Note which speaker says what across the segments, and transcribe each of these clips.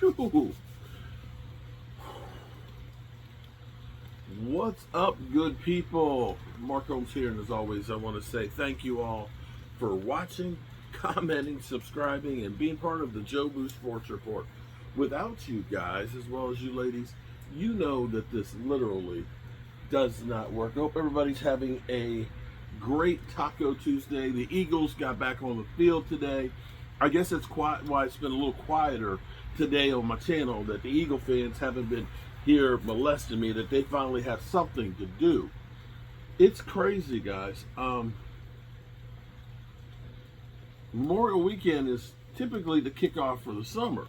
Speaker 1: Whew. What's up, good people? Mark Holmes here, and as always, I want to say thank you all for watching, commenting, subscribing, and being part of the Joe Boo Sports Report. Without you guys, as well as you ladies, you know that this literally does not work. I hope everybody's having a great Taco Tuesday. The Eagles got back on the field today. I guess that's why it's been a little quieter today on my channel, that the Eagle fans haven't been here molesting me, that they finally have something to do. It's crazy, guys. Memorial Weekend is typically the kickoff for the summer.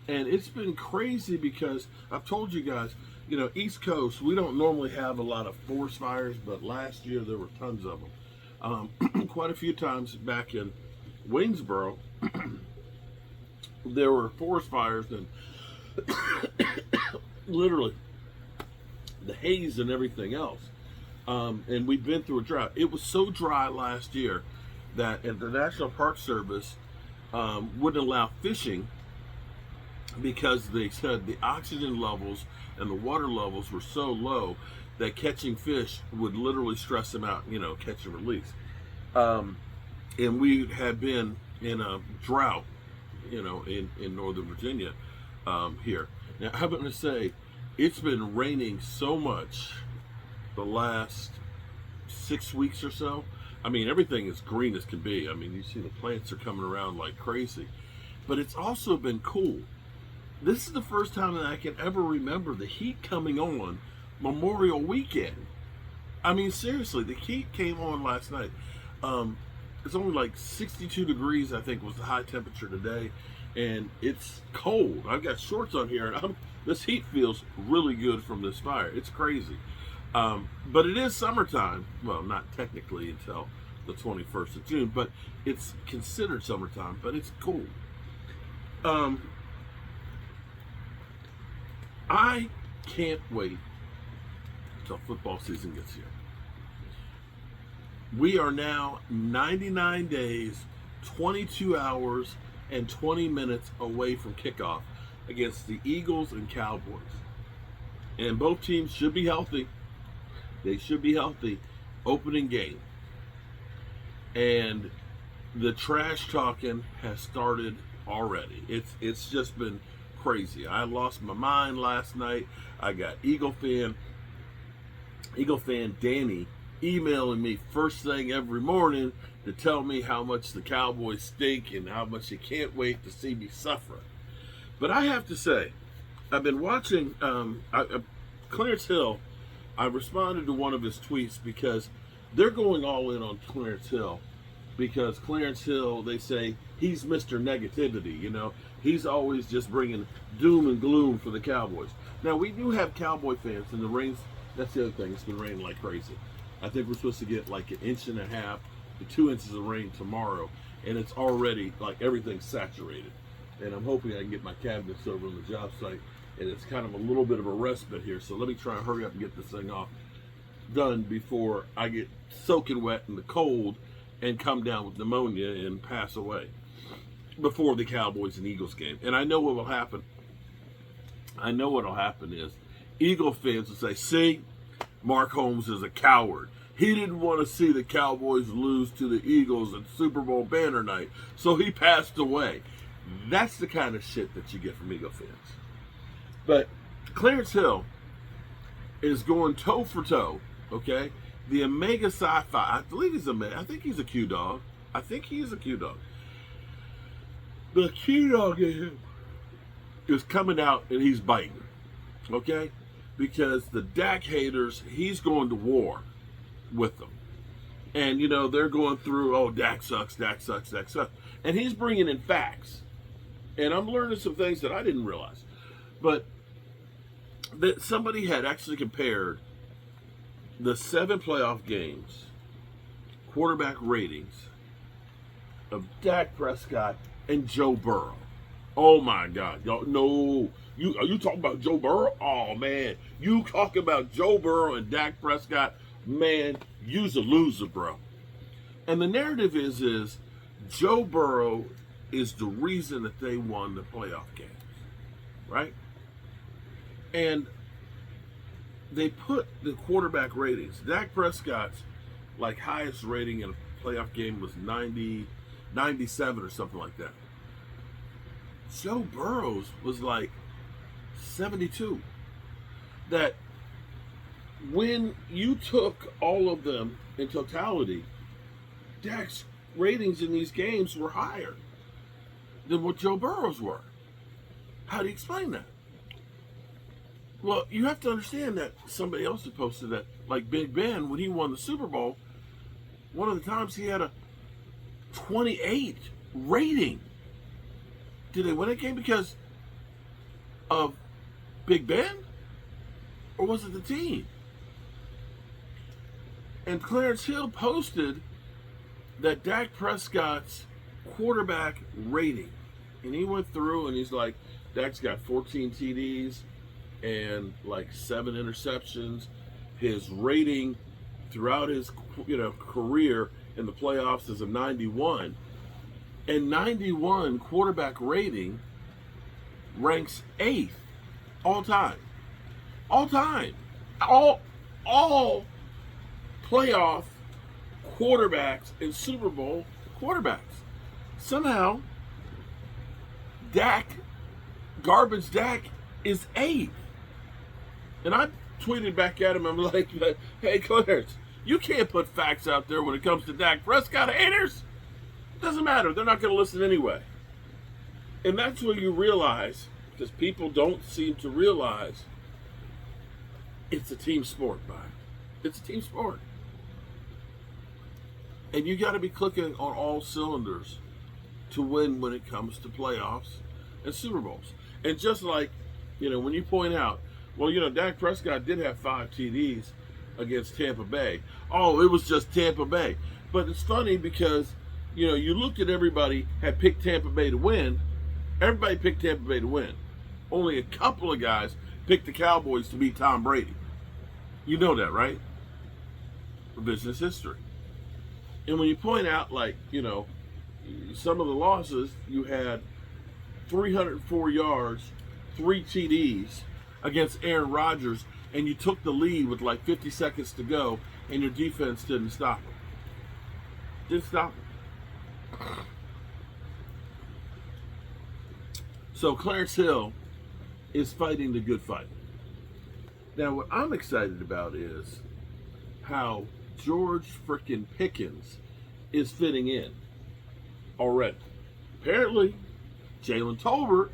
Speaker 1: And it's been crazy because I've told you guys, East Coast, we don't normally have a lot of forest fires, but last year there were tons of them. Quite a few times back in Waynesboro, there were forest fires, and literally the haze and everything else. And we've been through a drought. It was so dry last year that the National Park Service wouldn't allow fishing because they said the oxygen levels and the water levels were so low that catching fish would literally stress them out, catch and release. And we had been in a drought, in Northern Virginia here. Now, I'm going to say it's been raining so much the last 6 weeks or so. I mean, everything is green as can be. I mean, you see the plants are coming around like crazy. But it's also been cool. This is the first time that I can ever remember the heat coming on Memorial Weekend. I mean, seriously, the heat came on last night. It's only like 62 degrees, I think, was the high temperature today. And it's cold. I've got shorts on here, and this heat feels really good from this fire. It's crazy. But it is summertime. Well, not technically until the 21st of June, but it's considered summertime, but it's cool. I can't wait until football season gets here. We are now 99 days, 22 hours, and 20 minutes away from kickoff against the Eagles and Cowboys. And both teams should be healthy. They should be healthy opening game. And the trash talking has started already. It's just been crazy. I lost my mind last night. I got Eagle fan Danny emailing me first thing every morning to tell me how much the Cowboys stink and how much he can't wait to see me suffer. But I have to say, I've been watching Clarence Hill. I responded to one of his tweets because they're going all in on Clarence Hill, because Clarence Hill, they say he's Mr. Negativity, He's always just bringing doom and gloom for the Cowboys. Now, we do have Cowboy fans, and the rain's, that's the other thing, it's been raining like crazy. I think we're supposed to get like 1.5 inches to 2 inches of rain tomorrow, and it's already like everything's saturated. And I'm hoping I can get my cabinets over on the job site, and it's kind of a little bit of a respite here. So let me try and hurry up and get this thing done before I get soaking wet in the cold and come down with pneumonia and pass away before the Cowboys and Eagles game. And I know what will happen. I know what will happen is Eagle fans will say, see, Mark Holmes is a coward. He didn't want to see the Cowboys lose to the Eagles at Super Bowl banner night, so he passed away. That's the kind of shit that you get from Eagle fans. But Clarence Hill is going toe for toe, okay? The Omega Sci-Fi, I believe he's I think he's a Q-Dog. I think he is a Q-Dog. The Q-Dog in him is coming out and he's biting, okay? Because the Dak haters, he's going to war with them. And, they're going through, oh, Dak sucks, Dak sucks, Dak sucks. And he's bringing in facts. And I'm learning some things that I didn't realize. But that somebody had actually compared the 7 playoff games, quarterback ratings of Dak Prescott and Joe Burrow. Oh my God. Y'all, no. Are you talking about Joe Burrow? Oh man. You talking about Joe Burrow and Dak Prescott, man, you's a loser, bro. And the narrative is Joe Burrow is the reason that they won the playoff games. right? And they put the quarterback ratings. Dak Prescott's like highest rating in a playoff game was 90, 97 or something like that. Joe Burrow's was like 72. That when you took all of them in totality, Dak's ratings in these games were higher than what Joe Burrow's were. How do you explain that? Well, you have to understand that somebody else had posted that, like Big Ben, when he won the Super Bowl, one of the times he had a 28 rating. Did they win that game because of Big Ben? Or was it the team? And Clarence Hill posted that Dak Prescott's quarterback rating. And he went through and he's like, Dak's got 14 TDs and like 7 interceptions. His rating throughout his career in the playoffs is a 91. And 91 quarterback rating ranks 8th all time. All time. All playoff quarterbacks and Super Bowl quarterbacks. Somehow, Garbage Dak is 8th. And I tweeted back at him, I'm like, hey, Clarence, you can't put facts out there when it comes to Dak Prescott haters. Doesn't matter. They're not going to listen anyway. And that's when you realize, because people don't seem to realize, it's a team sport, Brian. It's a team sport. And you got to be clicking on all cylinders to win when it comes to playoffs and Super Bowls. And just like, when you point out, well, Dak Prescott did have 5 TDs against Tampa Bay. Oh, it was just Tampa Bay. But it's funny because, you looked at everybody had picked Tampa Bay to win. Everybody picked Tampa Bay to win. Only a couple of guys picked the Cowboys to beat Tom Brady. You know that, right? Business history. And when you point out, some of the losses, you had 304 yards, 3 TDs against Aaron Rodgers, and you took the lead with 50 seconds to go, and your defense didn't stop him. Didn't stop him. So Clarence Hill is fighting the good fight. Now, what I'm excited about is how George frickin' Pickens is fitting in already. Apparently, Jalen Tolbert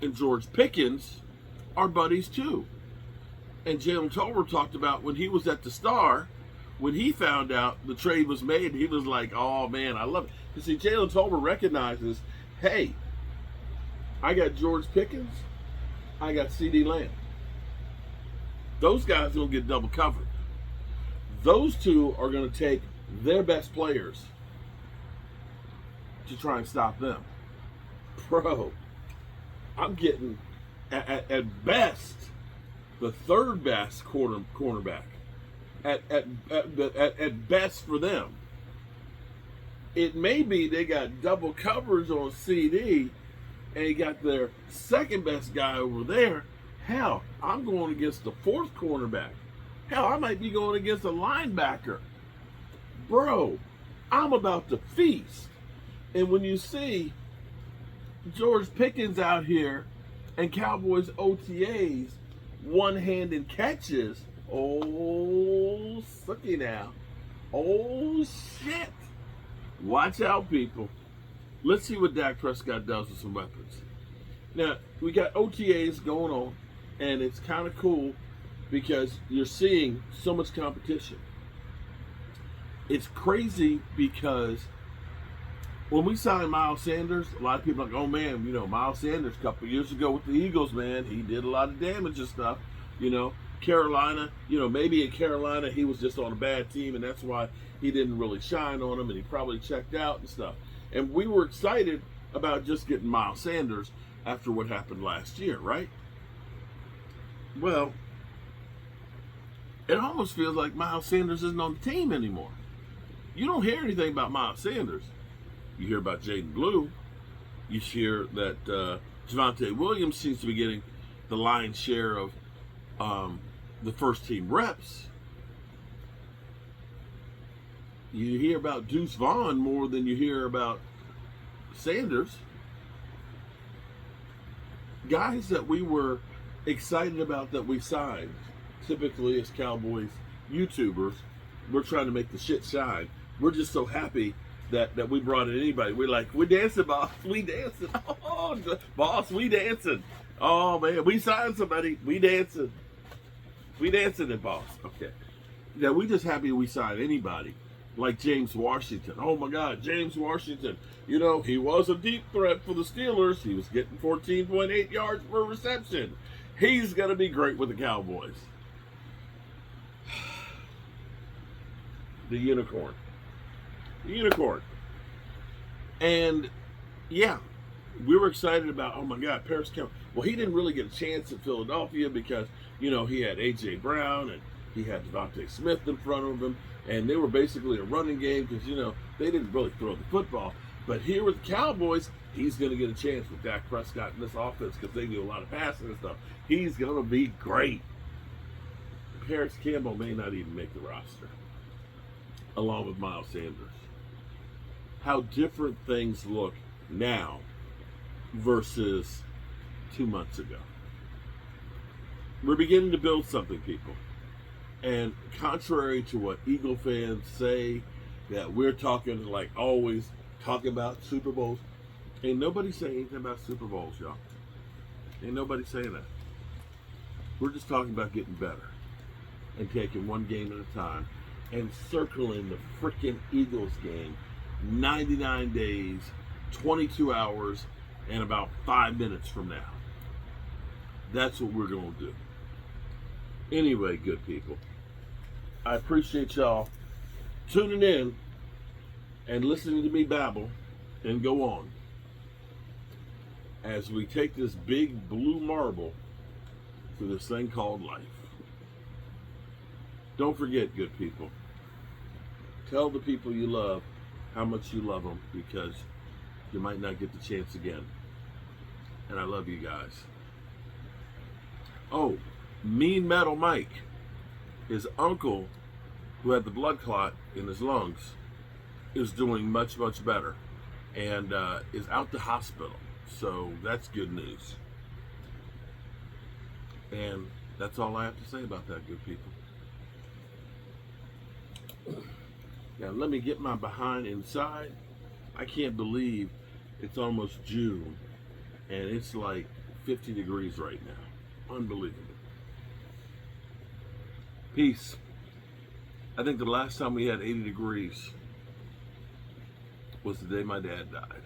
Speaker 1: and George Pickens are buddies too. And Jalen Tolbert talked about when he was at the Star, when he found out the trade was made, he was like, oh man, I love it. You see, Jalen Tolbert recognizes, hey, I got George Pickens, I got CD Lamb. Those guys are going to get double covered. Those two are going to take their best players to try and stop them. Bro, I'm getting, at best, the third best cornerback. At best for them. It may be they got double coverage on CD and they got their second best guy over there. Hell, I'm going against the fourth cornerback. Hell, I might be going against a linebacker. Bro, I'm about to feast. And when you see George Pickens out here and Cowboys OTAs one-handed catches, oh, sucky now. Oh, shit. Watch out, people. Let's see what Dak Prescott does with some weapons. Now, we got OTAs going on, and it's kind of cool because you're seeing so much competition. It's crazy because when we signed Miles Sanders, a lot of people are like, oh man, Miles Sanders a couple years ago with the Eagles, man, he did a lot of damage and stuff. Carolina, maybe in Carolina he was just on a bad team and that's why he didn't really shine on him and he probably checked out and stuff. And we were excited about just getting Miles Sanders after what happened last year, right? Well, it almost feels like Miles Sanders isn't on the team anymore. You don't hear anything about Miles Sanders. You hear about Jaden Blue. You hear that Javonte Williams seems to be getting the lion's share of the first team reps. You hear about Deuce Vaughn more than you hear about Sanders. Guys that we were excited about that we signed, typically as Cowboys YouTubers, we're trying to make the shit shine. We're just so happy that we brought in anybody. We're like, we dancing, boss. We dancing. Oh, boss, we dancing. Oh, man, we signed somebody. We dancing. We dancing it, boss. Okay. Yeah, we just happy we signed anybody. Like James Washington. Oh, my God, James Washington. You know, he was a deep threat for the Steelers. He was getting 14.8 yards per reception. He's going to be great with the Cowboys. The unicorn. The unicorn. And, yeah, we were excited about, oh, my God, Paris Campbell. Well, he didn't really get a chance at Philadelphia because, you know, he had A.J. Brown and he had Devontae Smith in front of him. And they were basically a running game because, you know, they didn't really throw the football. But here with the Cowboys, he's going to get a chance with Dak Prescott in this offense because they do a lot of passing and stuff. He's going to be great. Paris Campbell may not even make the roster, along with Miles Sanders. How different things look now versus 2 months ago. We're beginning to build something, people. And contrary to what Eagle fans say, that we're talking like always, talking about Super Bowls, ain't nobody saying anything about Super Bowls, y'all. Ain't nobody saying that. We're just talking about getting better and taking one game at a time and circling the freaking Eagles game 99 days, 22 hours, and about 5 minutes from now. That's what we're going to do. Anyway, good people, I appreciate y'all tuning in and listening to me babble and go on as we take this big blue marble through this thing called life. Don't forget, good people, tell the people you love how much you love them because you might not get the chance again. And I love you guys. Oh, Mean Metal Mike, his uncle who had the blood clot in his lungs, is doing much, much better and is out the hospital. So that's good news. And that's all I have to say about that, good people. Now let me get my behind inside. I can't believe it's almost June and it's like 50 degrees right now. Unbelievable. Peace. I think the last time we had 80 degrees was the day my dad died.